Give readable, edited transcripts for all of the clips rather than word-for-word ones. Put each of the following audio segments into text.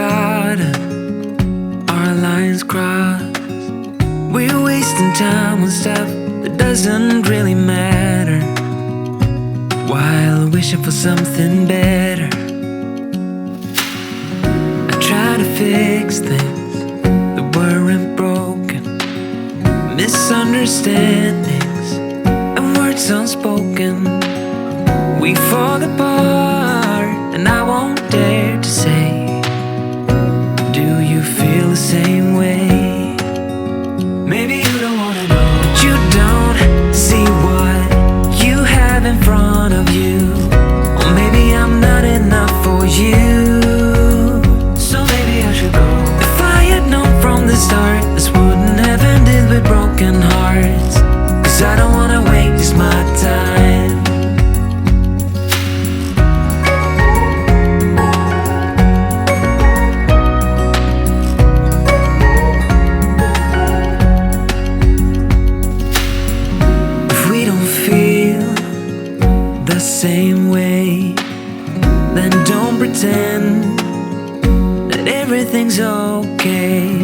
forgotten our lines crossed. We're wasting time on stuff that doesn't really matter, while wishing for something better. I try to fix things that weren't broken, misunderstandings and words unspoken. We fall apart and I won't dare to say, do you feel the same way? Maybe you don't wanna know, but you don't see what you have in front of you. Or maybe I'm not enough for you, so maybe I should go. If I had known from the start, this wouldn't have ended with broken hearts. Cause I don't wanna waste my time. Same way, then don't pretend that everything's okay.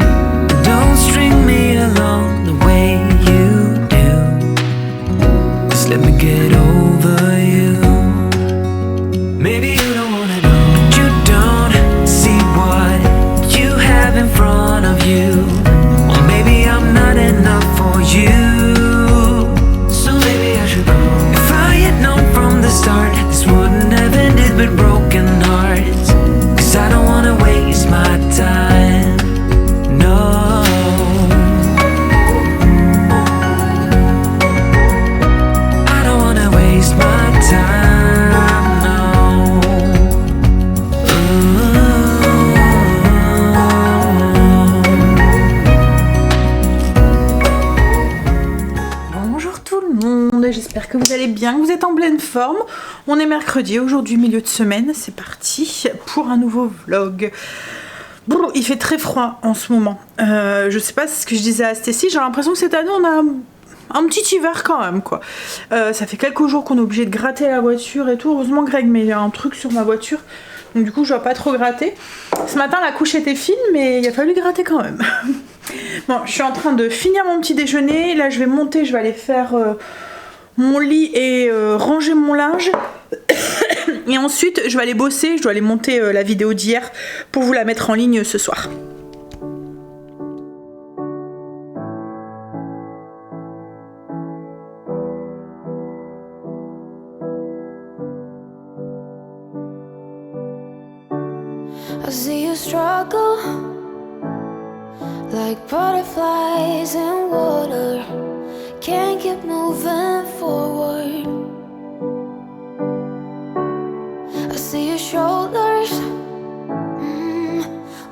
Don't string me along the way you do. Just let me get over you. Maybe you don't wanna know, but you don't see what you have in front of you. Or maybe I'm not enough for you, so maybe I should go. If I had known from the start, this wouldn't have ended with broken hearts. Cause I don't wanna waste my time, no. I don't wanna waste my time, no. Bonjour tout le monde, j'espère que vous allez bien, que vous êtes en pleine forme. On est mercredi, aujourd'hui milieu de semaine, c'est parti pour un nouveau vlog. Bon, il fait très froid en ce moment. Je sais pas ce que je disais à Stécie, j'ai l'impression que cette année on a un petit hiver quand même quoi. Ça fait quelques jours qu'on est obligé de gratter la voiture et tout. Heureusement Greg met un truc sur ma voiture, donc du coup je dois pas trop gratter. Ce matin la couche était fine mais il a fallu gratter quand même. Bon, je suis en train de finir mon petit déjeuner. Là je vais monter, je vais aller faire mon lit et ranger mon linge. Et ensuite je vais aller bosser, je dois aller monter la vidéo d'hier pour vous la mettre en ligne ce soir. I see you struggle like butterflies in water, can't keep moving forward. I see your shoulders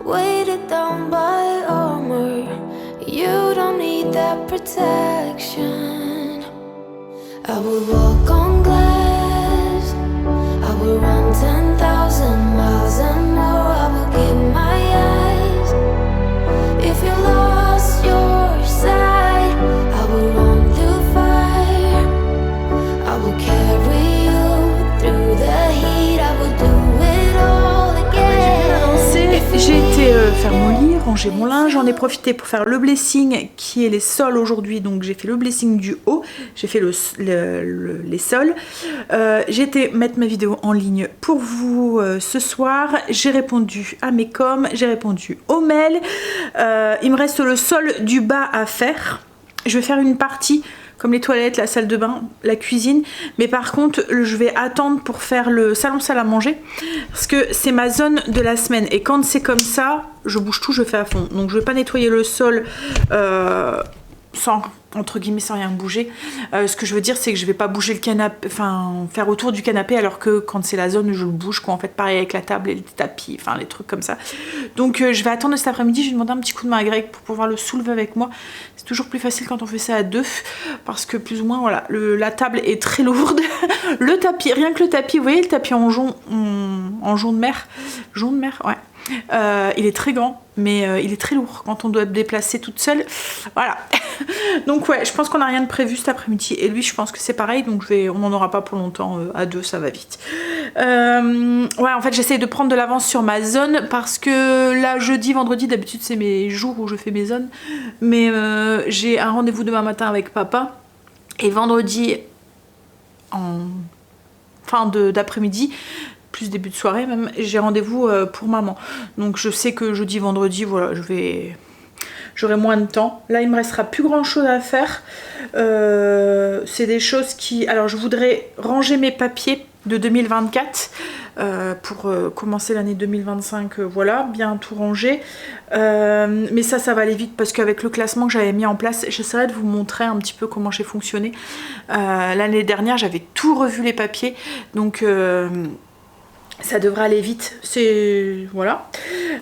weighted down by armor. You don't need that protection. I would walk on glass, I would run 10,000 miles and more. I would give my eyes if you lost your sight. I would run through fire, I would carry you through the heat. I would do it all again. J'ai été faire mon lit, ranger mon linge, j'en ai profité pour faire le blessing qui est les sols aujourd'hui, donc j'ai fait le blessing du haut, j'ai fait les sols. J'ai été mettre ma vidéo en ligne pour vous ce soir, j'ai répondu à mes coms, j'ai répondu aux mails, il me reste le sol du bas à faire. Je vais faire une partie comme les toilettes, la salle de bain, la cuisine, mais par contre je vais attendre pour faire le salon salle à manger parce que c'est ma zone de la semaine et quand c'est comme ça je bouge tout, je fais à fond, donc je vais pas nettoyer le sol sans, entre guillemets, sans rien bouger. Ce que je veux dire c'est que je vais pas bouger le canapé, enfin faire autour du canapé, alors que quand c'est la zone je le bouge quoi. En fait pareil avec la table et les tapis, enfin les trucs comme ça. Donc je vais attendre cet après-midi, je vais demander un petit coup de main à Greg pour pouvoir le soulever avec moi. C'est toujours plus facile quand on fait ça à deux, parce que plus ou moins voilà, la table est très lourde. Le tapis, rien que le tapis, vous voyez le tapis en jaune de mer, ouais. Il est très grand, mais il est très lourd quand on doit le déplacer toute seule. Voilà. Donc ouais, je pense qu'on n'a rien de prévu cet après-midi. Et lui, je pense que c'est pareil, donc on n'en aura pas pour longtemps. À deux, ça va vite. Ouais, en fait, j'essaie de prendre de l'avance sur ma zone parce que là jeudi, vendredi, d'habitude c'est mes jours où je fais mes zones, mais j'ai un rendez-vous demain matin avec papa et vendredi en fin d'après-midi, plus début de soirée même, j'ai rendez-vous pour maman. Donc je sais que jeudi, vendredi, voilà, j'aurai moins de temps. Là il me restera plus grand chose à faire. C'est des choses qui... Alors je voudrais ranger mes papiers de 2024 pour commencer l'année 2025, voilà, bien tout ranger. Mais ça va aller vite parce qu'avec le classement que j'avais mis en place, j'essaierai de vous montrer un petit peu comment j'ai fonctionné. L'année dernière j'avais tout revu les papiers, donc ça devrait aller vite, c'est... voilà.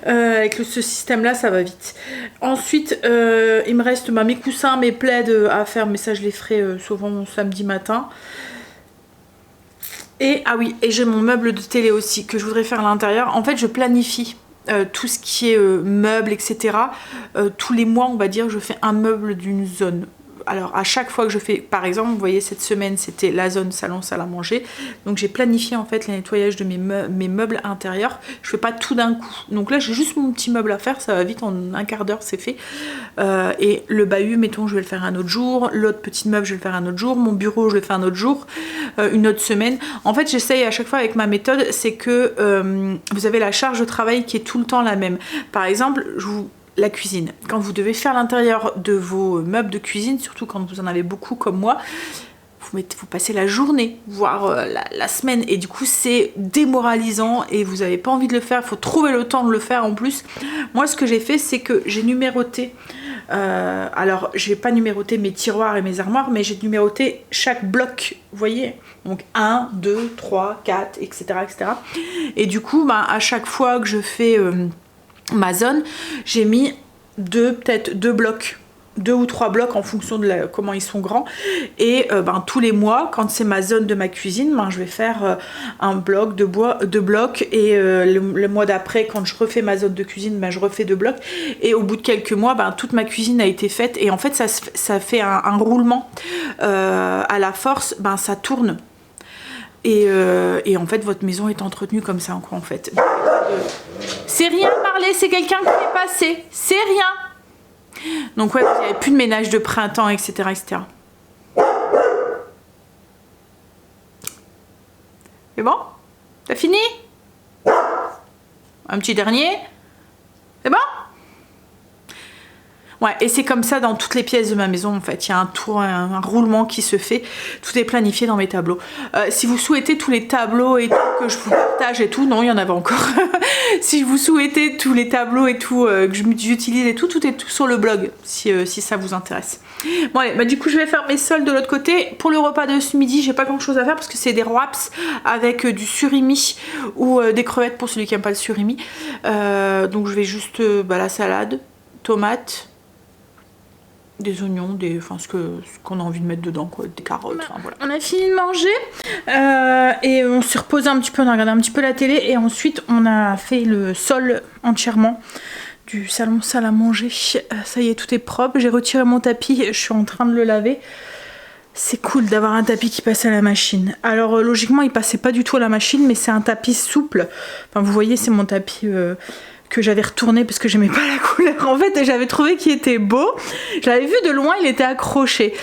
Avec ce système là ça va vite. Ensuite il me reste mes coussins, mes plaids à faire, mais ça je les ferai souvent samedi matin. Et ah oui, et j'ai mon meuble de télé aussi que je voudrais faire à l'intérieur. En fait je planifie tout ce qui est meubles, etc. Tous les mois on va dire je fais un meuble d'une zone. Alors à chaque fois que je fais, par exemple, vous voyez cette semaine c'était la zone salon, salle à manger. Donc j'ai planifié en fait le nettoyage de mes meubles intérieurs. Je fais pas tout d'un coup. Donc là j'ai juste mon petit meuble à faire, ça va vite, en un quart d'heure c'est fait. Et le bahut, mettons, je vais le faire un autre jour. L'autre petit meuble je vais le faire un autre jour. Mon bureau je vais le faire un autre jour. Une autre semaine. En fait j'essaye à chaque fois avec ma méthode, c'est que vous avez la charge de travail qui est tout le temps la même. Par exemple, la cuisine. Quand vous devez faire l'intérieur de vos meubles de cuisine, surtout quand vous en avez beaucoup comme moi, vous passez la journée, voire la semaine, et du coup c'est démoralisant et vous n'avez pas envie de le faire, il faut trouver le temps de le faire en plus. Moi ce que j'ai fait, c'est que j'ai numéroté, alors j'ai pas numéroté mes tiroirs et mes armoires, mais j'ai numéroté chaque bloc, vous voyez, donc 1, 2, 3, 4, etc. etc. Et du coup, à chaque fois que je fais ma zone, j'ai mis peut-être 2 blocs, 2 ou 3 blocs en fonction de comment ils sont grands. Et tous les mois, quand c'est ma zone de ma cuisine, je vais faire un bloc, 2 blocs, et le mois d'après, quand je refais ma zone de cuisine, je refais 2 blocs, et au bout de quelques mois, toute ma cuisine a été faite, et en fait ça fait un roulement à la force, ça tourne. Et en fait votre maison est entretenue comme ça, quoi, en fait. C'est rien, Marley, c'est quelqu'un qui est passé, c'est rien. Donc ouais, il n'y avait plus de ménage de printemps, etc., etc. C'est bon? T'as fini? Un petit dernier? C'est bon? Ouais, et c'est comme ça dans toutes les pièces de ma maison en fait. Il y a un roulement qui se fait. Tout est planifié dans mes tableaux. Si vous souhaitez tous les tableaux et tout que je vous partage et tout, non, il y en avait encore. Si vous souhaitez tous les tableaux et tout que j'utilise et tout, tout est tout sur le blog si ça vous intéresse. Bon allez, du coup je vais faire mes soldes de l'autre côté. Pour le repas de ce midi, j'ai pas grand chose à faire parce que c'est des wraps avec du surimi ou des crevettes pour celui qui n'aime pas le surimi. Donc je vais juste la salade, tomates, des oignons, ce qu'on a envie de mettre dedans, quoi, des carottes, voilà. On a fini de manger et on s'est reposé un petit peu, on a regardé un petit peu la télé et ensuite on a fait le sol entièrement du salon salle à manger. Ça y est, tout est propre, j'ai retiré mon tapis, je suis en train de le laver. C'est cool d'avoir un tapis qui passe à la machine. Alors logiquement il passait pas du tout à la machine, mais c'est un tapis souple. Enfin vous voyez, c'est mon tapis que j'avais retourné parce que j'aimais pas la couleur en fait, et j'avais trouvé qu'il était beau. Je l'avais vu de loin, il était accroché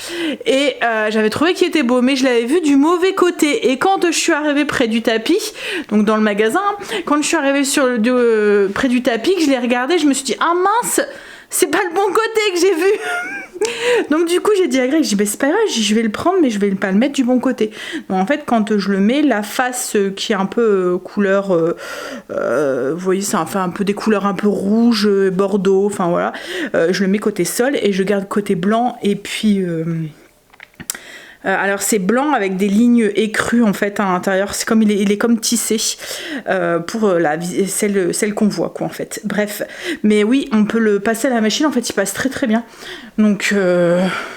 et j'avais trouvé qu'il était beau, mais je l'avais vu du mauvais côté. Et quand je suis arrivée près du tapis, donc dans le magasin, quand je suis arrivée près du tapis, que je l'ai regardé, je me suis dit ah mince, c'est pas le bon côté que j'ai vu. Donc du coup j'ai dit à Greg, j'ai dit c'est pas grave, je vais le prendre mais je vais pas le mettre du bon côté. Donc en fait quand je le mets, la face qui est un peu couleur, vous voyez ça fait un peu des couleurs un peu rouge, bordeaux, enfin voilà, je le mets côté sol et je garde côté blanc et puis... alors c'est blanc avec des lignes écrues en fait à l'intérieur, c'est comme il est comme tissé pour celle qu'on voit quoi en fait. Bref, mais oui on peut le passer à la machine, en fait il passe très très bien, donc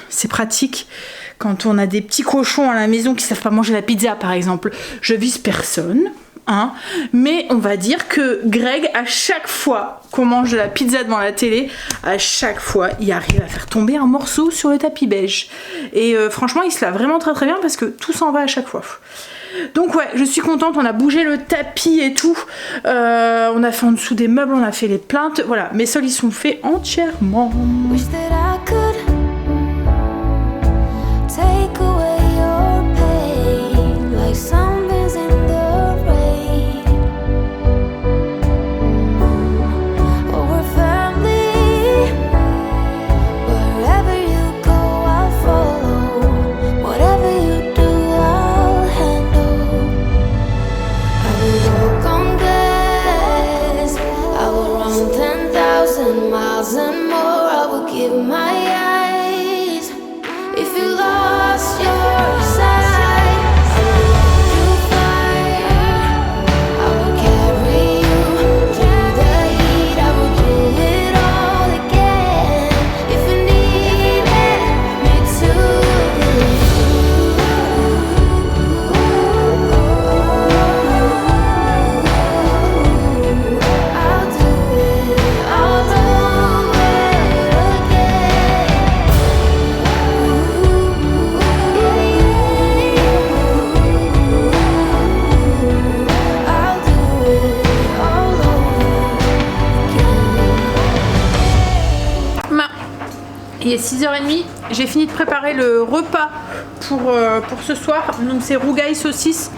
c'est pratique quand on a des petits cochons à la maison qui savent pas manger la pizza par exemple. Je vise personne, hein, mais on va dire que Greg, à chaque fois qu'on mange de la pizza devant la télé, à chaque fois il arrive à faire tomber un morceau sur le tapis beige, et franchement il se lave vraiment très très bien parce que tout s'en va à chaque fois. Donc ouais, je suis contente, on a bougé le tapis et tout, on a fait en dessous des meubles, on a fait les plaintes, voilà, mes sols ils sont faits entièrement. Wish that I could take away your pain like sunbeams in the rain. Oh, we're family. Wherever you go, I'll follow. Whatever you do, I'll handle. I will walk on glass. I will run 10,000 miles and more. I will give my eyes. If you lost your sight, I will walk you fire. I will carry you through the heat. I will give it all again. If you needed me to, I'll do it. I'll do it again. I'll do it all over again. Il est 6h30, j'ai fini de préparer le repas pour ce soir, donc c'est rougail saucisse.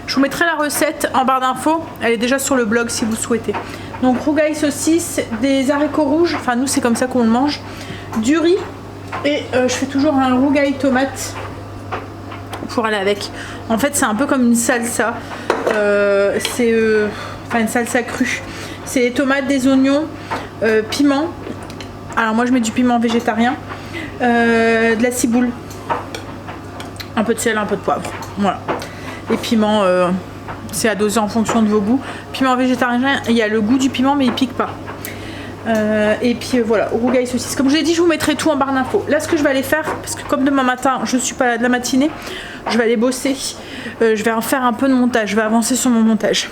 Je vous mettrai la recette en barre d'infos, elle est déjà sur le blog si vous souhaitez. Donc rougail saucisse, des haricots rouges, enfin nous c'est comme ça qu'on le mange, du riz et je fais toujours un rougail tomate pour aller avec. En fait c'est un peu comme une salsa, enfin une salsa crue. C'est des tomates, des oignons, piment. Alors moi je mets du piment végétarien, de la ciboule, un peu de sel, un peu de poivre, voilà. Les piments, c'est à doser en fonction de vos goûts. Piment végétarien, il y a le goût du piment mais il pique pas. Et puis voilà, rougail saucisse. Comme je l'ai dit, je vous mettrai tout en barre d'infos. Là ce que je vais aller faire, parce que comme demain matin je suis pas là de la matinée, je vais aller bosser. Je vais en faire un peu de montage, je vais avancer sur mon montage.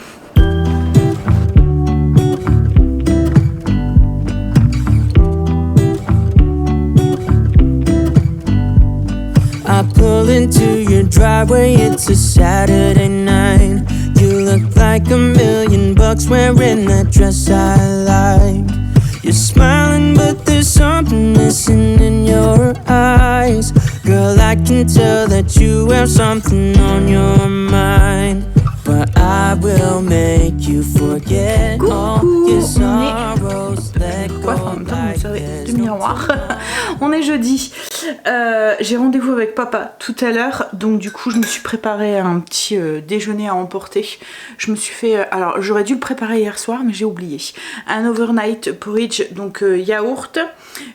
I pull into your driveway, it's a Saturday night. You look like $1,000,000 wearing that dress I like. You're smiling but there's something missing in your eyes. Girl, I can tell that you have something on your mind. But I will make you forget all your sorrows. Let Ouais, en même temps, vous savez, du miroir. On est jeudi. J'ai rendez-vous avec papa tout à l'heure, donc du coup je me suis préparé un petit déjeuner à emporter. Je me suis fait, alors j'aurais dû le préparer hier soir mais j'ai oublié. Un overnight porridge, donc yaourt.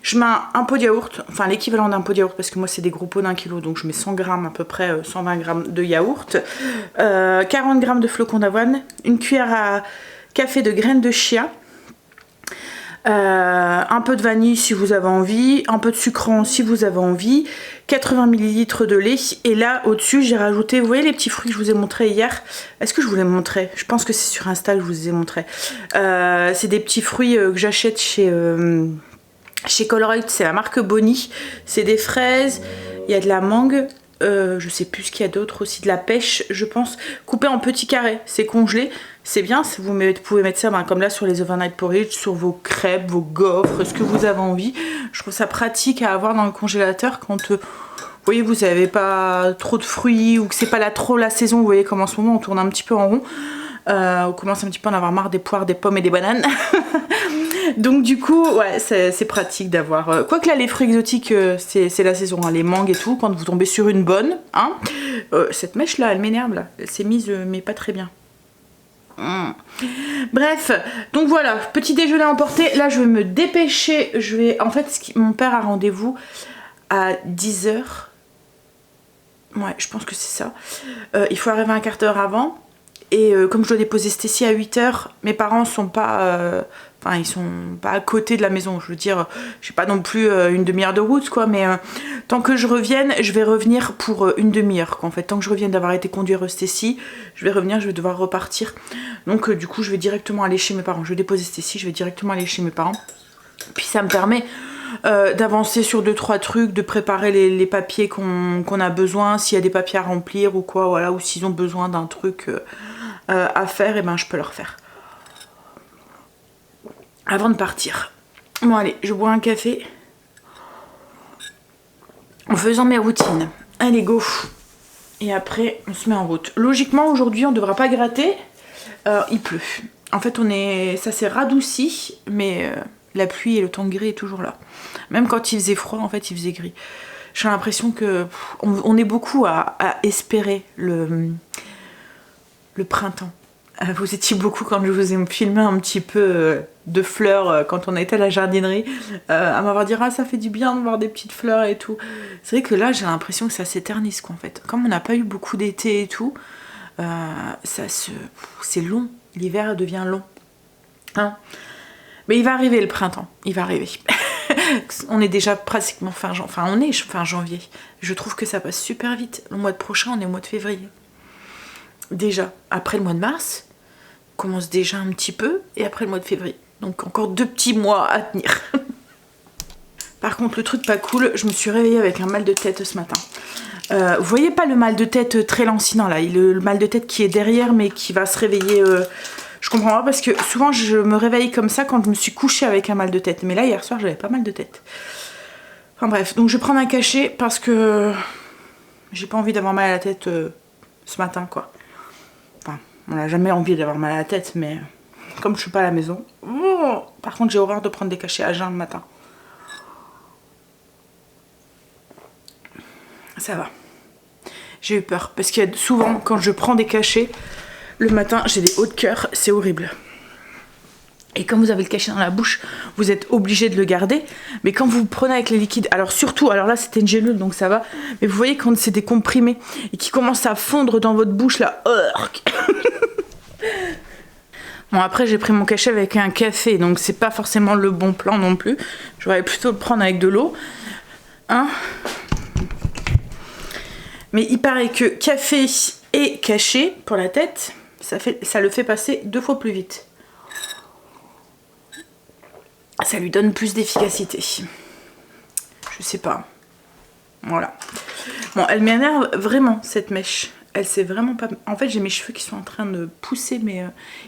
Je mets un pot de yaourt, enfin l'équivalent d'un pot de yaourt parce que moi c'est des gros pots d'1 kilo, donc je mets 100 grammes à peu près, 120 grammes de yaourt, 40 grammes de flocons d'avoine, une cuillère à café de graines de chia. Un peu de vanille si vous avez envie, un peu de sucrant si vous avez envie, 80 ml de lait et là au dessus j'ai rajouté, vous voyez les petits fruits que je vous ai montré hier, est-ce que je vous les montrais? Je pense que c'est sur Insta que je vous les ai montrés. C'est des petits fruits que j'achète chez Colruyt, c'est la marque Bonnie, c'est des fraises, il y a de la mangue, je sais plus ce qu'il y a d'autre, aussi de la pêche je pense, coupé en petits carrés, c'est congelé. C'est bien, si vous pouvez mettre ça comme là sur les overnight porridge, sur vos crêpes, vos gaufres, ce que vous avez envie. Je trouve ça pratique à avoir dans le congélateur quand vous voyez vous n'avez pas trop de fruits ou que c'est pas trop la saison. Vous voyez comme en ce moment on tourne un petit peu en rond. On commence un petit peu à en avoir marre des poires, des pommes et des bananes. Donc du coup ouais c'est pratique d'avoir... Quoique là les fruits exotiques c'est la saison, hein, les mangues et tout, quand vous tombez sur une bonne. Hein, cette mèche là elle m'énerve là, elle s'est mise mais pas très bien. Bref, donc voilà, petit déjeuner à emporter. Là je vais me dépêcher. En fait mon père a rendez-vous à 10h. Ouais je pense que c'est ça. Il faut arriver un quart d'heure avant. Et comme je dois déposer Stécie à 8h, mes parents sont pas... Enfin, ils sont pas à côté de la maison. Je veux dire, j'ai pas non plus une demi-heure de route, quoi. Mais tant que je revienne, je vais revenir pour une demi-heure. En fait, tant que je revienne d'avoir été conduire Stécie, je vais revenir, je vais devoir repartir. Donc, du coup, je vais directement aller chez mes parents. Je vais déposer Stécie, je vais directement aller chez mes parents. Puis ça me permet d'avancer sur 2-3 trucs, de préparer les papiers qu'on a besoin, s'il y a des papiers à remplir ou quoi, voilà, ou s'ils ont besoin d'un truc à faire, et ben je peux leur faire. Avant de partir. Bon allez, je bois un café. En faisant mes routines. Allez go. Et après on se met en route. Logiquement aujourd'hui on ne devra pas gratter. Il pleut. En fait ça s'est radouci, mais la pluie et le temps gris est toujours là. Même quand il faisait froid, en fait il faisait gris. J'ai l'impression que on est beaucoup à espérer le printemps. Vous étiez beaucoup quand je vous ai filmé un petit peu de fleurs quand on était à la jardinerie, à m'avoir dit ah ça fait du bien de voir des petites fleurs et tout. C'est vrai que là j'ai l'impression que ça s'éternise quoi en fait. Comme on n'a pas eu beaucoup d'été et tout, c'est long. L'hiver devient long. Hein, mais il va arriver le printemps, il va arriver. On est déjà pratiquement fin janvier. Je trouve que ça passe super vite. Le mois prochain, on est au mois de février. Déjà, après le mois de mars, on commence déjà un petit peu, et après le mois de février. Donc encore 2 petits mois à tenir. Par contre, le truc pas cool, je me suis réveillée avec un mal de tête ce matin. Vous voyez pas le mal de tête très lancinant là, le mal de tête qui est derrière mais qui va se réveiller... Je comprends pas parce que souvent je me réveille comme ça quand je me suis couchée avec un mal de tête. Mais là hier soir j'avais pas mal de tête. Enfin bref, donc je vais prendre un cachet parce que j'ai pas envie d'avoir mal à la tête ce matin quoi. Enfin, on n'a jamais envie d'avoir mal à la tête mais comme je suis pas à la maison. Oh, par contre j'ai horreur de prendre des cachets à jeun le matin. Ça va. J'ai eu peur parce qu'il y a souvent quand je prends des cachets le matin j'ai des hauts de cœur, c'est horrible. Et quand vous avez le cachet dans la bouche, vous êtes obligé de le garder. Mais quand vous prenez avec les liquides, alors surtout, alors là c'était une gélule donc ça va. Mais vous voyez quand c'est des comprimés et qui commencent à fondre dans votre bouche là. Bon après j'ai pris mon cachet avec un café donc c'est pas forcément le bon plan non plus. J'aurais plutôt le prendre avec de l'eau. Hein? Mais il paraît que café et cachet pour la tête, ça le fait passer 2 fois plus vite. Ça lui donne plus d'efficacité. Je sais pas. Voilà. Bon, elle m'énerve vraiment cette mèche. Elle sait vraiment pas... En fait, j'ai mes cheveux qui sont en train de pousser, mais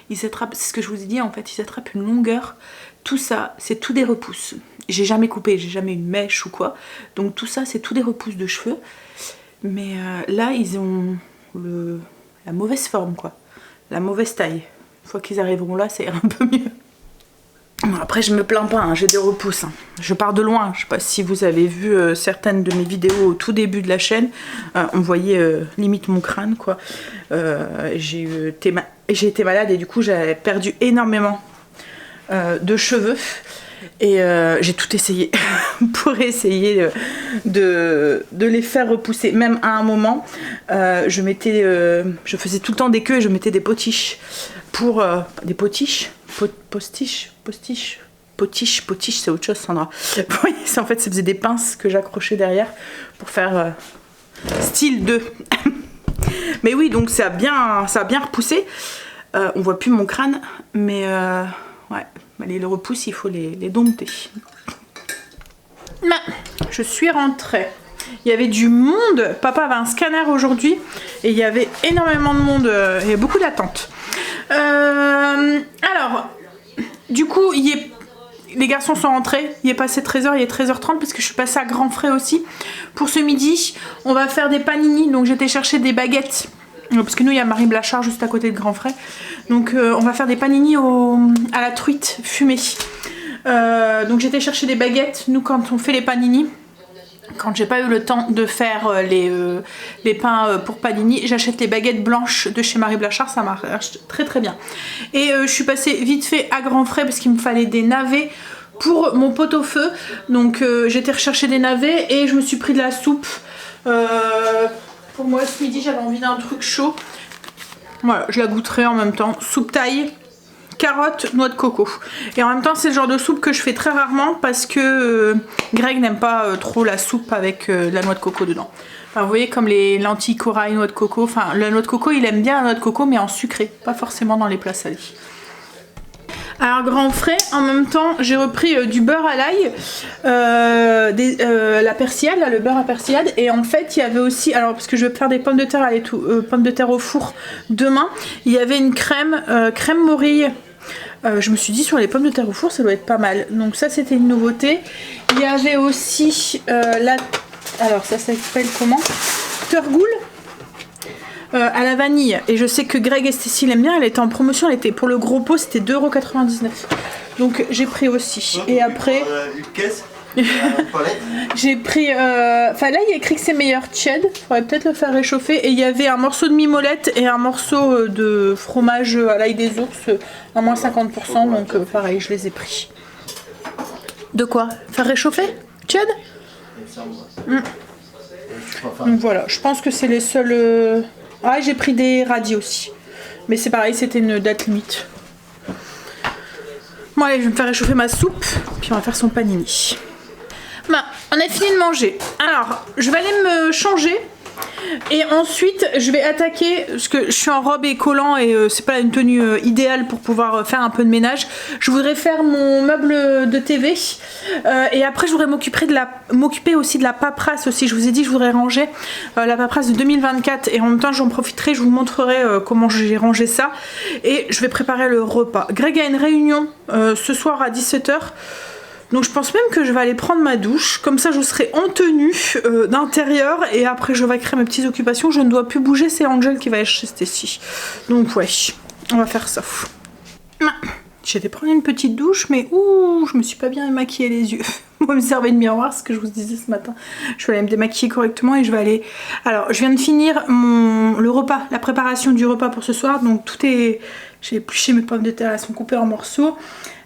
ils attrapent... C'est ce que je vous ai dit, en fait, ils attrapent une longueur. Tout ça, c'est tout des repousses. J'ai jamais coupé, j'ai jamais une mèche ou quoi. Donc tout ça, c'est tout des repousses de cheveux. Mais là, ils ont la mauvaise forme, quoi. La mauvaise taille. Une fois qu'ils arriveront là, ça ira un peu mieux. Bon, après, je me plains pas, hein, j'ai des repousses. Hein. Je pars de loin. Je sais pas si vous avez vu certaines de mes vidéos au tout début de la chaîne. On voyait limite mon crâne, quoi. J'ai été malade et du coup, j'avais perdu énormément de cheveux. Et j'ai tout essayé pour essayer de les faire repousser. Même à un moment, je faisais tout le temps des queues et je mettais des potiches pour... des potiches potiches, c'est autre chose, Sandra. Vous voyez, en fait, ça faisait des pinces que j'accrochais derrière pour faire style 2. Mais oui, donc ça a bien repoussé. On voit plus mon crâne, mais ouais. Les repousses, il faut les dompter. Je suis rentrée. Il y avait du monde. Papa avait un scanner aujourd'hui et il y avait énormément de monde. Il y a beaucoup d'attentes. Alors, du coup, les garçons sont rentrés. Il est passé 13h, il est 13h30 parce que je suis passée à Grand Frais aussi. Pour ce midi, on va faire des panini. Donc j'étais chercher des baguettes. Parce que nous, il y a Marie Blachard juste à côté de Grand Frais. Donc on va faire des panini à la truite fumée. Donc j'étais chercher des baguettes. Nous, quand on fait les panini, quand j'ai pas eu le temps de faire les pains pour panini, j'achète les baguettes blanches de chez Marie Blachard. Ça marche très très bien. Et je suis passée vite fait à Grand Frais parce qu'il me fallait des navets pour mon pot-au-feu. Donc j'étais rechercher des navets et je me suis pris de la soupe. Pour moi ce midi j'avais envie d'un truc chaud. Voilà, je la goûterai en même temps. Soupe thaï, carottes, noix de coco. Et en même temps c'est le genre de soupe que je fais très rarement parce que Greg n'aime pas trop la soupe avec la noix de coco dedans. Enfin, vous voyez comme les lentilles corail, noix de coco. Enfin la noix de coco il aime bien la noix de coco mais en sucré, pas forcément dans les plats salés. Alors grand frais, en même temps j'ai repris du beurre à l'ail, la persillade, là, le beurre à persillade, et en fait il y avait aussi, alors parce que je vais faire des pommes de terre, pommes de terre au four demain, il y avait une crème, crème morille. Je me suis dit sur les pommes de terre au four ça doit être pas mal, donc ça c'était une nouveauté. Il y avait aussi alors ça s'appelle comment, Turgoule à la vanille, et je sais que Greg et Stécie l'aiment bien, elle était en promotion, elle était pour le gros pot, c'était 2,99 €, donc j'ai pris aussi. Et après une caisse. j'ai pris enfin là il y a écrit que c'est meilleur Ched, faudrait peut-être le faire réchauffer, et il y avait un morceau de mimolette et un morceau de fromage à l'ail des ours à moins 50%, donc pareil je les ai pris. De quoi? Faire réchauffer Ched? Donc voilà, je pense que c'est les seuls. Ah, j'ai pris des radis aussi, mais c'est pareil, c'était une date limite. Bon allez, je vais me faire réchauffer ma soupe, puis on va faire son panini. Bah, on a fini de manger. Alors, je vais aller me changer. Et ensuite, je vais attaquer, parce que je suis en robe et collant et c'est pas une tenue idéale pour pouvoir faire un peu de ménage. Je voudrais faire mon meuble de TV et après je voudrais m'occuper aussi de la paperasse aussi. Je vous ai dit que je voudrais ranger la paperasse de 2024 et en même temps j'en profiterai, je vous montrerai comment j'ai rangé ça. Et je vais préparer le repas. Greg a une réunion ce soir à 17 h. Donc je pense même que je vais aller prendre ma douche, comme ça je serai en tenue d'intérieur et après je vais créer mes petites occupations. Je ne dois plus bouger, c'est Angel qui va être chez Stécie. Donc ouais, on va faire ça. J'ai fait prendre une petite douche, mais ouh, je me suis pas bien maquillé les yeux. Moi, me servait de miroir, ce que je vous disais ce matin. Je vais aller me démaquiller correctement et je vais aller... Alors, je viens de finir le repas, la préparation du repas pour ce soir. Donc tout est... J'ai épluché mes pommes de terre, elles sont coupées en morceaux.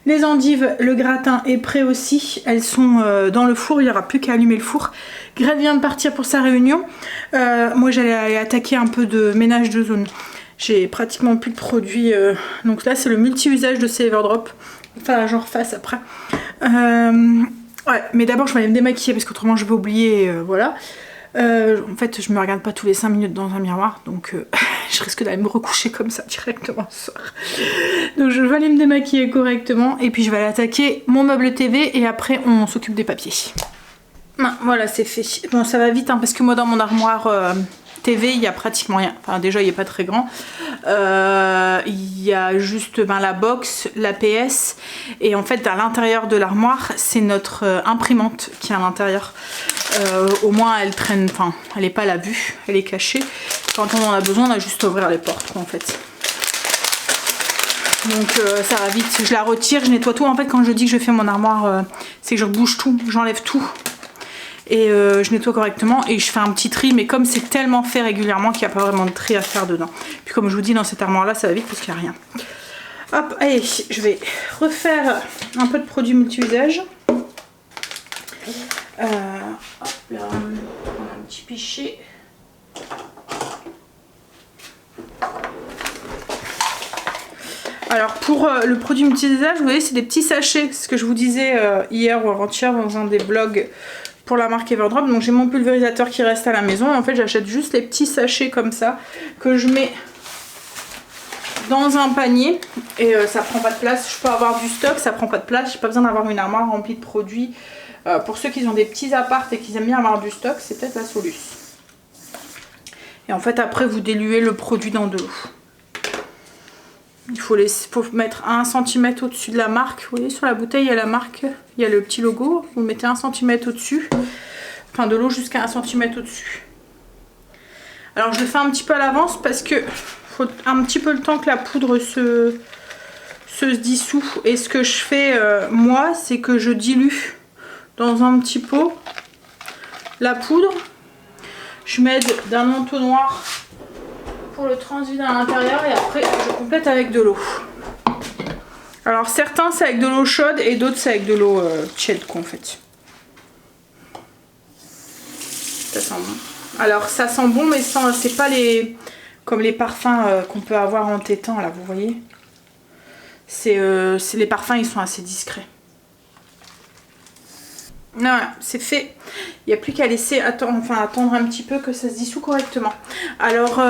Les endives, le gratin est prêt aussi. Elles sont dans le four, il n'y aura plus qu'à allumer le four. Greg vient de partir pour sa réunion. Moi, j'allais aller attaquer un peu de ménage de zone. J'ai pratiquement plus de produits. Donc là, c'est le multi-usage de ces Everdrop. Enfin, j'en refasse après. Ouais, mais d'abord, je vais aller me démaquiller parce qu'autrement, je vais oublier. Voilà. En fait, je me regarde pas tous les 5 minutes dans un miroir. Donc, je risque d'aller me recoucher comme ça directement ce soir. Donc, je vais aller me démaquiller correctement. Et puis, je vais aller attaquer mon meuble TV. Et après, on s'occupe des papiers. Voilà, c'est fait. Bon, ça va vite hein, parce que moi, dans mon armoire... TV, il y a pratiquement rien. Enfin, déjà, il n'est pas très grand. Il y a juste la box, la PS. Et en fait, à l'intérieur de l'armoire, c'est notre imprimante qui est à l'intérieur. Au moins, elle traîne. Enfin, elle n'est pas à la vue. Elle est cachée. Quand on en a besoin, on a juste à ouvrir les portes, quoi, en fait. Donc, ça va vite. Je la retire, je nettoie tout. En fait, quand je dis que je fais mon armoire, c'est que je rebouche tout. J'enlève tout. Et je nettoie correctement et je fais un petit tri, mais comme c'est tellement fait régulièrement qu'il n'y a pas vraiment de tri à faire dedans. Puis comme je vous dis, dans cette armoire là ça va vite parce qu'il n'y a rien. Hop, allez, je vais refaire un peu de produits multi-usage. Hop là, on a un petit pichet. Alors pour le produit multi-usage, vous voyez, c'est des petits sachets, c'est ce que je vous disais hier ou avant-hier dans un des vlogs pour la marque Everdrop. Donc j'ai mon pulvérisateur qui reste à la maison et en fait j'achète juste les petits sachets comme ça que je mets dans un panier et ça prend pas de place. Je peux avoir du stock, ça prend pas de place, j'ai pas besoin d'avoir une armoire remplie de produits. Pour ceux qui ont des petits apparts et qui aiment bien avoir du stock, c'est peut-être la solution. Et en fait après vous diluez le produit dans de l'eau. Il faut mettre 1 cm au-dessus de la marque. Vous voyez sur la bouteille il y a la marque, il y a le petit logo. Vous mettez 1 cm au-dessus. Enfin de l'eau jusqu'à 1 cm au-dessus. Alors je le fais un petit peu à l'avance parce que faut un petit peu le temps que la poudre se dissout. Et ce que je fais moi, c'est que je dilue dans un petit pot la poudre. Je m'aide d'un entonnoir pour le transvider à l'intérieur et après je complète avec de l'eau. Alors certains c'est avec de l'eau chaude et d'autres c'est avec de l'eau tiède quoi en fait. Ça sent bon. Alors ça sent bon mais c'est pas comme les parfums qu'on peut avoir en tétan là, vous voyez. Les parfums ils sont assez discrets. Non, c'est fait. Il n'y a plus qu'à laisser attendre un petit peu que ça se dissout correctement. Alors,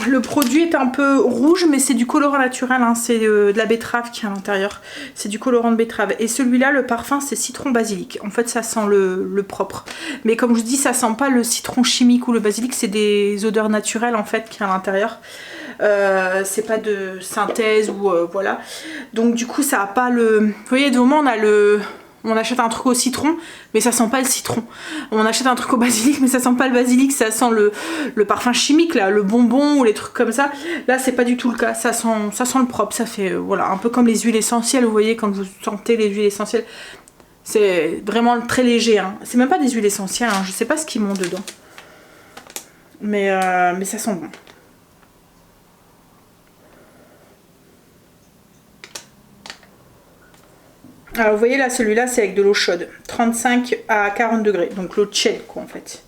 le produit est un peu rouge, mais c'est du colorant naturel. Hein, c'est de la betterave qui est à l'intérieur. C'est du colorant de betterave. Et celui-là, le parfum, c'est citron basilic. En fait, ça sent le propre. Mais comme je dis, ça sent pas le citron chimique ou le basilic. C'est des odeurs naturelles, en fait, qui est à l'intérieur. C'est pas de synthèse ou voilà. Donc, du coup, ça a pas le... Vous voyez, devant moi, on achète un truc au citron, mais ça sent pas le citron. On achète un truc au basilic, mais ça sent pas le basilic, ça sent le parfum chimique, là, le bonbon ou les trucs comme ça. Là, c'est pas du tout le cas. Ça sent le propre. Ça fait, voilà, un peu comme les huiles essentielles, vous voyez, quand vous sentez les huiles essentielles. C'est vraiment très léger. Hein. C'est même pas des huiles essentielles, hein. Je sais pas ce qu'ils m'ont dedans. Mais ça sent bon. Alors vous voyez là, celui-là c'est avec de l'eau chaude, 35 à 40 degrés, donc l'eau tiède quoi en fait.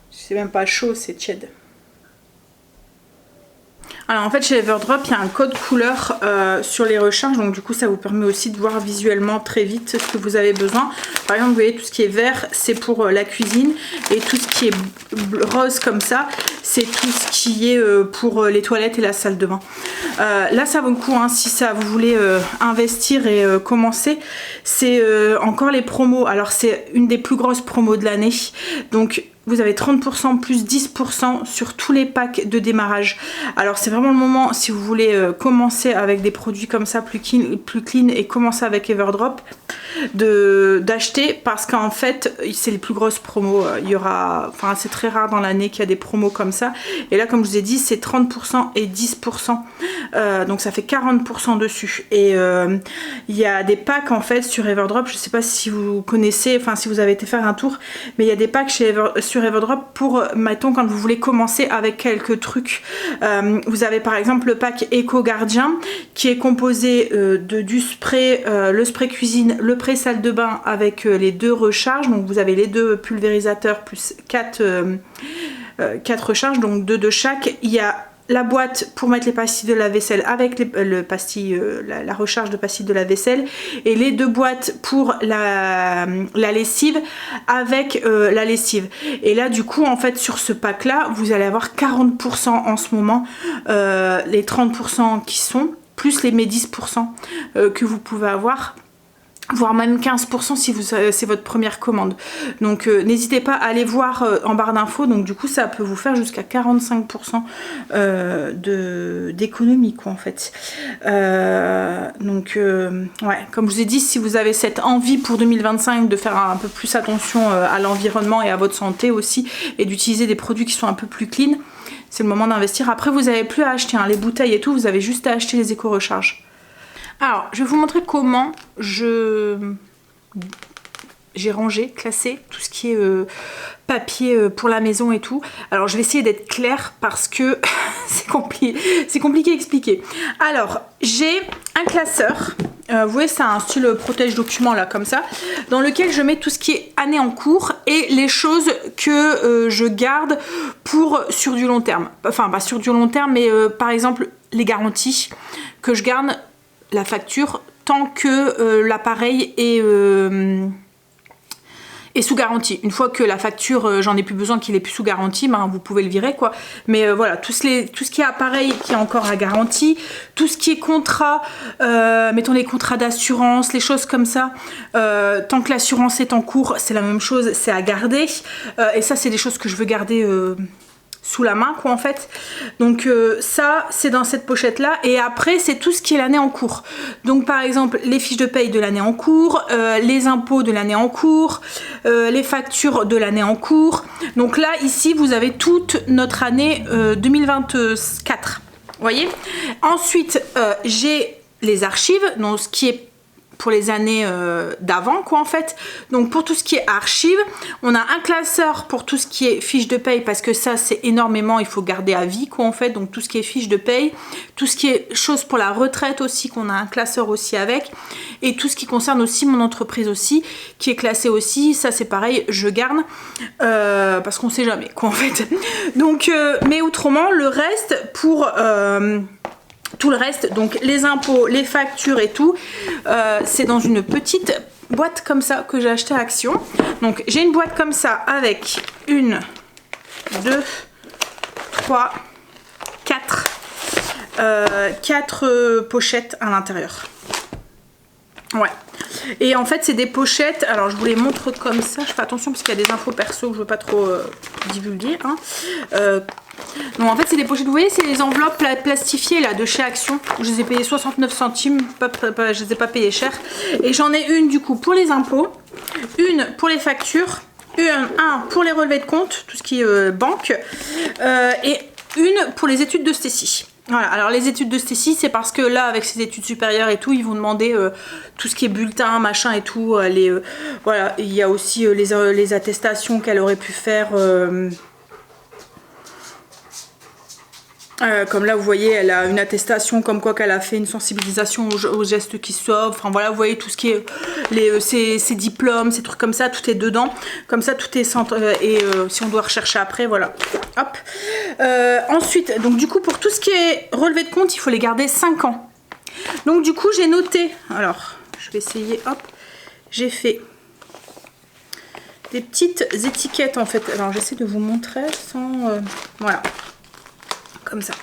C'est même pas chaud, c'est tiède. Alors en fait chez Everdrop il y a un code couleur sur les recharges, donc du coup ça vous permet aussi de voir visuellement très vite ce que vous avez besoin. Par exemple vous voyez tout ce qui est vert c'est pour la cuisine, et tout ce qui est rose comme ça c'est tout ce qui est pour les toilettes et la salle de bain. Là ça vaut le coup hein, si ça vous voulez investir et commencer. C'est encore les promos, alors c'est une des plus grosses promos de l'année, donc vous avez 30% plus 10% sur tous les packs de démarrage. Alors c'est vraiment le moment, si vous voulez commencer avec des produits comme ça plus clean et commencer avec Everdrop, d'acheter, parce qu'en fait c'est les plus grosses promos. Il y aura, enfin c'est très rare dans l'année qu'il y a des promos comme ça. Et là comme je vous ai dit c'est 30% et 10%. Donc ça fait 40% dessus. Et il y a des packs en fait sur Everdrop. Je sais pas si vous connaissez, enfin si vous avez été faire un tour, mais il y a des packs sur Everdrop pour, mettons, quand vous voulez commencer avec quelques trucs. Vous avez par exemple le pack Eco Gardien qui est composé du spray, le spray cuisine, le spray salle de bain avec les 2 recharges. Donc vous avez les 2 pulvérisateurs plus 4 recharges, donc 2 de chaque. Il y a la boîte pour mettre les pastilles de la vaisselle avec la recharge de pastilles de la vaisselle, et les 2 boîtes pour la lessive avec la lessive. Et là du coup en fait sur ce pack là vous allez avoir 40% en ce moment, les 30% qui sont plus les 10% que vous pouvez avoir, voire même 15% si c'est votre première commande. Donc n'hésitez pas à aller voir en barre d'infos. Donc du coup ça peut vous faire jusqu'à 45% d'économie quoi en fait. Ouais, comme je vous ai dit, si vous avez cette envie pour 2025 de faire un peu plus attention à l'environnement et à votre santé aussi, et d'utiliser des produits qui sont un peu plus clean, c'est le moment d'investir. Après vous n'avez plus à acheter hein, les bouteilles et tout, vous avez juste à acheter les éco-recharges. Alors, je vais vous montrer comment j'ai rangé, classé tout ce qui est papier pour la maison et tout. Alors, je vais essayer d'être claire parce que c'est compliqué à expliquer. Alors, j'ai un classeur. Vous voyez, c'est un style protège document là, comme ça, dans lequel je mets tout ce qui est année en cours et les choses que je garde sur du long terme. Enfin, pas sur du long terme, mais par exemple, les garanties que je garde, la facture tant que l'appareil est sous garantie. Une fois que la facture j'en ai plus besoin, qu'il est plus sous garantie, ben, vous pouvez le virer quoi. Mais voilà, tout ce qui est appareil qui est encore à garantie, tout ce qui est contrat, mettons les contrats d'assurance, les choses comme ça, tant que l'assurance est en cours, c'est la même chose, c'est à garder. Et ça c'est des choses que je veux garder sous la main quoi en fait. Donc ça c'est dans cette pochette là, et après c'est tout ce qui est l'année en cours. Donc par exemple les fiches de paye de l'année en cours, les impôts de l'année en cours, les factures de l'année en cours. Donc là ici vous avez toute notre année 2024, vous voyez. Ensuite j'ai les archives, donc ce qui est pour les années d'avant quoi en fait. Donc pour tout ce qui est archives, on a un classeur pour tout ce qui est fiches de paye, parce que ça c'est énormément, il faut garder à vie quoi en fait. Donc tout ce qui est fiches de paye, tout ce qui est choses pour la retraite aussi, qu'on a un classeur aussi avec, et tout ce qui concerne aussi mon entreprise aussi, qui est classé aussi, ça c'est pareil, je garde parce qu'on sait jamais quoi en fait. Donc mais autrement le reste pour tout le reste, donc les impôts, les factures et tout, c'est dans une petite boîte comme ça que j'ai acheté à Action. Donc j'ai une boîte comme ça avec 1, 2, 3, 4 pochettes à l'intérieur. Ouais. Et en fait c'est des pochettes, alors je vous les montre comme ça, je fais attention parce qu'il y a des infos perso que je veux pas trop divulguer. Hein. Donc en fait c'est des pochettes, vous voyez c'est les enveloppes plastifiées là de chez Action. Je les ai payées 69 centimes, je les ai pas payées cher. Et j'en ai une du coup pour les impôts, une pour les factures, un pour les relevés de compte, tout ce qui est banque, et une pour les études de Stécie. Voilà, alors les études de Stécie, c'est parce que là, avec ses études supérieures et tout, ils vont demander tout ce qui est bulletin, machin et tout. Voilà, il y a aussi les attestations qu'elle aurait pu faire. Comme là, vous voyez, elle a une attestation comme quoi qu'elle a fait une sensibilisation aux gestes qui sauvent. Enfin voilà, vous voyez tout ce qui est ses diplômes, ces trucs comme ça, tout est dedans. Comme ça, tout est si on doit rechercher après, voilà. Hop. Ensuite, donc du coup, pour tout ce qui est relevé de compte, il faut les garder 5 ans. Donc du coup, j'ai noté. Alors, je vais essayer. Hop. J'ai fait des petites étiquettes en fait. Alors, j'essaie de vous montrer sans. Voilà. Comme ça.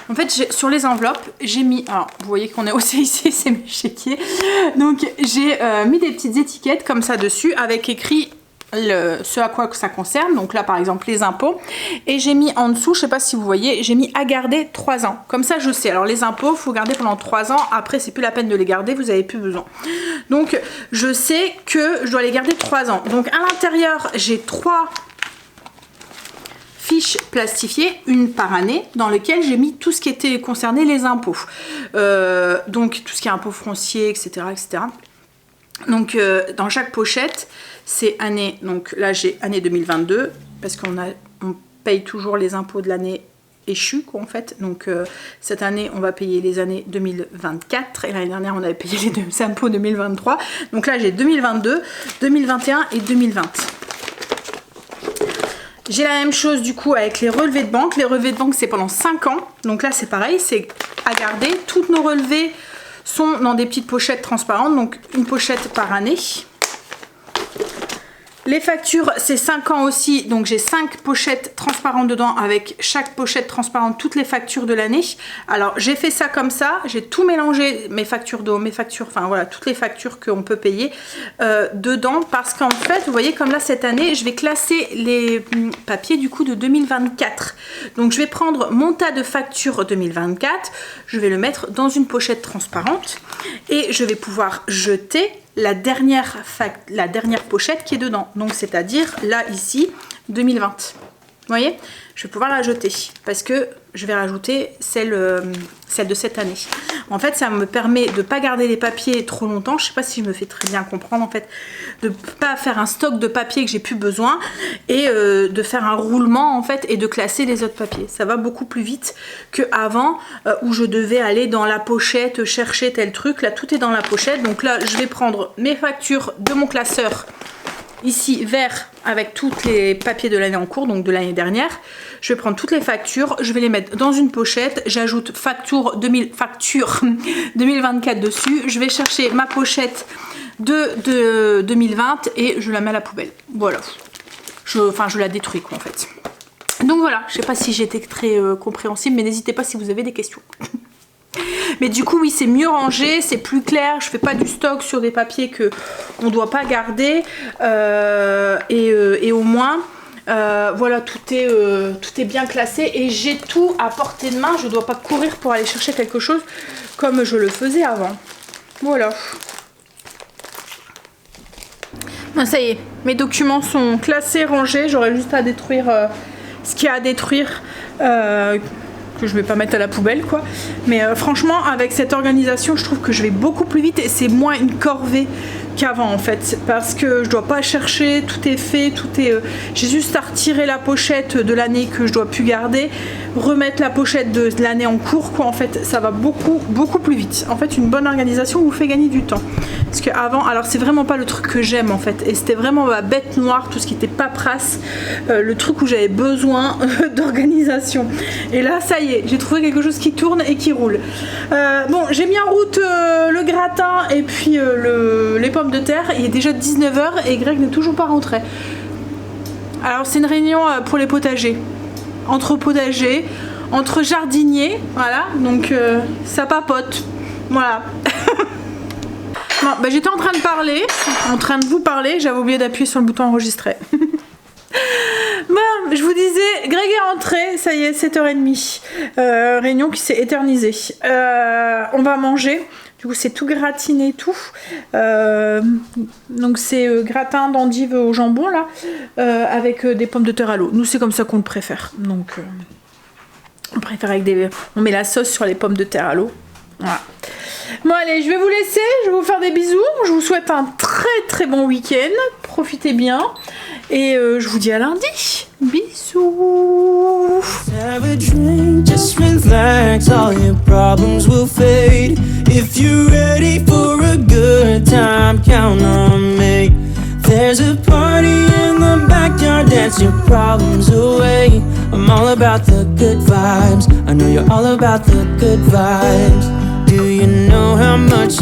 En fait, sur les enveloppes, j'ai mis... Alors, vous voyez qu'on est aussi ici, c'est mes chéquiers. Donc, j'ai mis des petites étiquettes comme ça dessus, avec écrit ce à quoi que ça concerne. Donc là, par exemple, les impôts. Et j'ai mis en dessous, je sais pas si vous voyez, j'ai mis à garder 3 ans. Comme ça, je sais. Alors, les impôts, il faut garder pendant 3 ans. Après, c'est plus la peine de les garder, vous n'avez plus besoin. Donc, je sais que je dois les garder 3 ans. Donc, à l'intérieur, j'ai 3... fiches plastifiées, une par année, dans lesquelles j'ai mis tout ce qui était concerné les impôts. Donc tout ce qui est impôts fonciers, etc. etc. Donc dans chaque pochette, c'est année, donc là j'ai année 2022, parce qu'on paye toujours les impôts de l'année échue, quoi, en fait. Donc cette année, on va payer les années 2024, et l'année dernière, on avait payé les impôts 2023. Donc là, j'ai 2022, 2021 et 2020. J'ai la même chose du coup avec les relevés de banque. Les relevés de banque, c'est pendant 5 ans. Donc là, c'est pareil, c'est à garder. Toutes nos relevés sont dans des petites pochettes transparentes. Donc une pochette par année. Les factures, c'est 5 ans aussi. Donc j'ai 5 pochettes transparentes dedans, avec chaque pochette transparente, toutes les factures de l'année. Alors j'ai fait ça comme ça. J'ai tout mélangé, mes factures d'eau, mes factures, enfin voilà, toutes les factures qu'on peut payer dedans. Parce qu'en fait, vous voyez, comme là cette année, je vais classer les papiers du coup de 2024. Donc je vais prendre mon tas de factures 2024. Je vais le mettre dans une pochette transparente. Et je vais pouvoir jeter la dernière pochette qui est dedans. Donc c'est-à-dire là ici 2020. Vous voyez, je vais pouvoir la jeter parce que je vais rajouter celle de cette année. En fait, ça me permet de ne pas garder les papiers trop longtemps. Je ne sais pas si je me fais très bien comprendre, en fait, de ne pas faire un stock de papier que j'ai plus besoin et de faire un roulement en fait et de classer les autres papiers. Ça va beaucoup plus vite qu'avant où je devais aller dans la pochette chercher tel truc. Là, tout est dans la pochette. Donc là, je vais prendre mes factures de mon classeur. Ici, vert, avec tous les papiers de l'année en cours, donc de l'année dernière. Je vais prendre toutes les factures, je vais les mettre dans une pochette. J'ajoute facture 2024 dessus. Je vais chercher ma pochette de 2020 et je la mets à la poubelle. Voilà. Je la détruis, quoi, en fait. Donc voilà, je sais pas si j'étais très compréhensible, mais n'hésitez pas si vous avez des questions. Mais du coup oui, c'est mieux rangé, c'est plus clair, je fais pas du stock sur des papiers que on doit pas garder et au moins voilà, tout est bien classé et j'ai tout à portée de main. Je dois pas courir pour aller chercher quelque chose comme je le faisais avant. Voilà. Ben, ça y est, mes documents sont classés, rangés. J'aurais juste à détruire ce qu'il y a à détruire, que je vais pas mettre à la poubelle, quoi. Mais franchement, avec cette organisation, je trouve que je vais beaucoup plus vite et c'est moins une corvée qu'avant, en fait, parce que je dois pas chercher, tout est fait, j'ai juste à retirer la pochette de l'année que je dois plus garder, remettre la pochette de l'année en cours, quoi. En fait, ça va beaucoup plus vite. En fait, une bonne organisation vous fait gagner du temps. Parce qu'avant, alors c'est vraiment pas le truc que j'aime en fait. Et c'était vraiment ma bête noire, tout ce qui était paperasse, le truc où j'avais besoin d'organisation. Et là, ça y est, j'ai trouvé quelque chose qui tourne et qui roule. Bon, j'ai mis en route le gratin et puis les pommes de terre. Il est déjà 19h et Greg n'est toujours pas rentré. Alors c'est une réunion pour les potagers. Entre potagers, entre jardiniers, voilà. Donc ça papote. Voilà. Bon, bah, j'étais en train de parler, en train de vous parler, j'avais oublié d'appuyer sur le bouton enregistrer. Bon, je vous disais, Greg est rentré, ça y est, 7h30. Réunion qui s'est éternisée. On va manger, du coup c'est tout gratiné et tout. Donc c'est gratin d'endive au jambon là, avec des pommes de terre à l'eau. Nous c'est comme ça qu'on le préfère. Donc on préfère avec on met la sauce sur les pommes de terre à l'eau. Voilà. Bon allez, je vais vous laisser, je vais vous faire des bisous, je vous souhaite un très très bon week-end, profitez bien et je vous dis à lundi. Bisous. Have a drink, just relax, all your problems will fade. If you're ready for a good time, count on me. There's a party in the backyard, dance your problems away. I'm all about the good vibes, I know you're all about the good vibes. Do you know how much